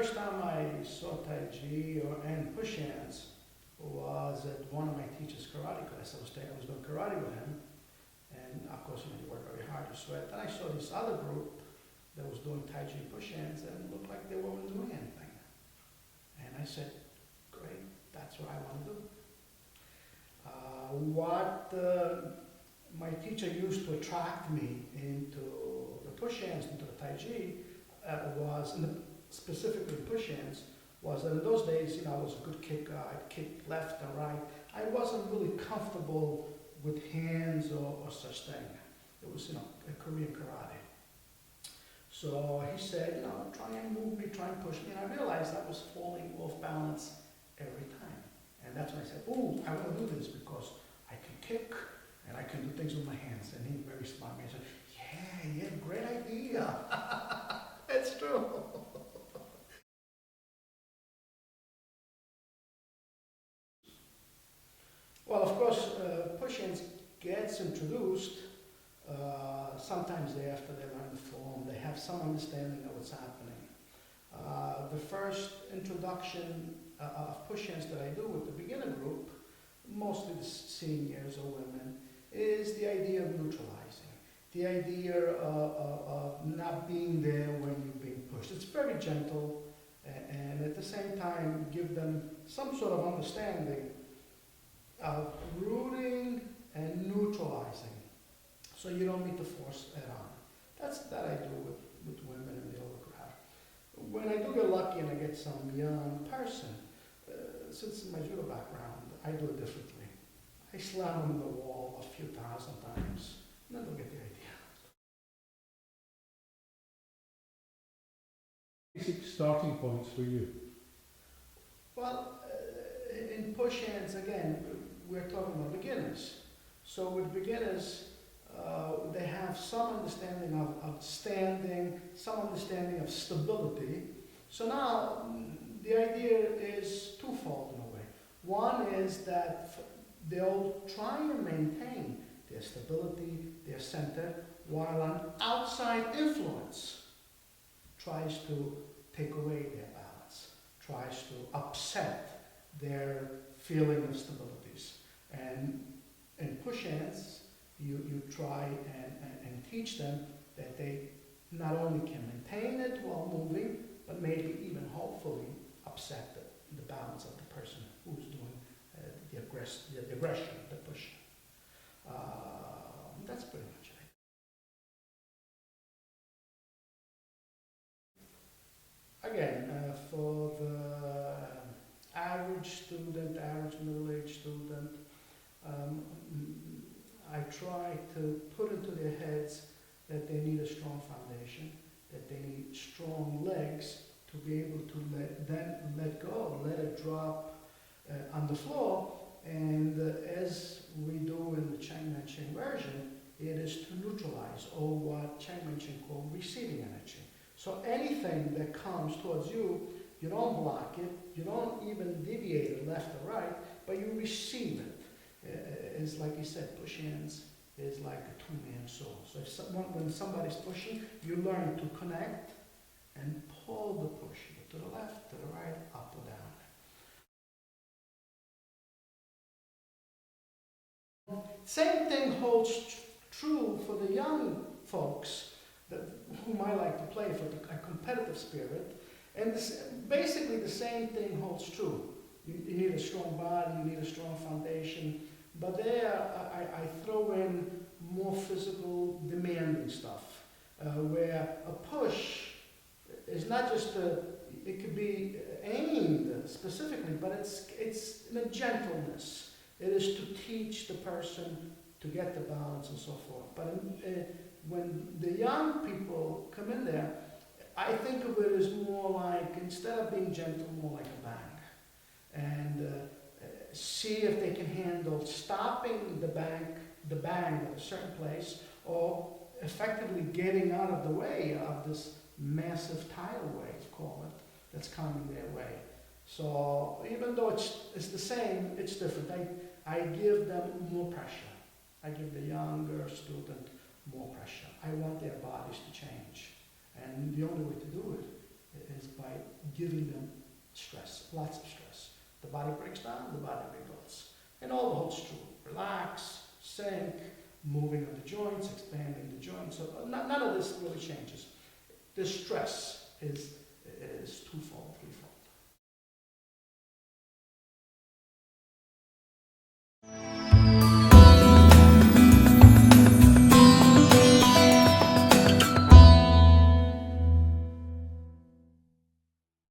first time I saw taiji and push hands was at one of my teacher's karate class. I was doing karate with him, and of course, you work very hard, you sweat. Then I saw this other group that was doing taiji and push hands, and it looked like they weren't doing anything. And I said, great, that's what I want to do. What my teacher used to attract me into the push hands, into the taiji, was, specifically push hands, was that in those days, I was a good kicker. I'd kick left and right. I wasn't really comfortable with hands or such thing. It was, a Korean karate. So he said, try and move me, try and push me. And I realized I was falling off balance every time. And that's when I said, oh, I want to do this because I can kick and I can do things with my hands. And he very smart me. He said, yeah, great idea. It's true. Well, of course, push-ins gets introduced sometimes after they learn the form. They have some understanding of what's happening. The first introduction of push-ins that I do with the beginner group, mostly the seniors or women, is the idea of neutralizing. The idea of not being there when you're being pushed. It's very gentle, and at the same time give them some sort of understanding of rooting and neutralizing, so you don't need to force it on. That I do with women in the older crowd. When I do get lucky and I get some young person, since my judo background, I do it differently. I slam them in the wall a few thousand times, and then they'll get the idea. Basic starting points for you? Well, in push hands, again, we're talking about beginners. So with beginners, they have some understanding of standing, some understanding of stability. So now the idea is twofold in a way. One is that they'll try and maintain their stability, their center, while an outside influence tries to take away their balance, tries to upset their feeling of stabilities. And in push hands, you try and teach them that they not only can maintain it while moving, but maybe even hopefully upset the balance of the person who's doing the aggression, the push. That's pretty much it. Again, for the average student, average middle-aged student, I try to put into their heads that they need a strong foundation, that they need strong legs to be able to let go, let it drop on the floor. And as we do in the Chang Manching version, it is to neutralize, or what Chang Manching called receiving energy. So anything that comes towards you, you don't block it, you don't even deviate it left or right, but you receive it. It's like you said, push hands is like a two-man saw. So when somebody's pushing, you learn to connect and pull the push to the left, to the right, up or down. Same thing holds true for the young folks whom I like to play for a competitive spirit. And basically the same thing holds true. You need a strong body, you need a strong foundation. But there, I throw in more physical, demanding stuff, where a push is not just it could be aimed specifically, but it's in a gentleness. It is to teach the person to get the balance and so forth. But when the young people come in there, I think of it as more like, instead of being gentle, more like a bang. And see if they can handle stopping the bang at a certain place, or effectively getting out of the way of this massive tidal wave, call it, that's coming their way. So even though it's the same, it's different. I give them more pressure. I give the younger student more pressure. I want their bodies to change. And the only way to do it is by giving them stress, lots of stress. The body breaks down, the body rebuilds. And all the holds true. Relax, sink, moving of the joints, expanding the joints. So none of this really changes. The stress is twofold, threefold.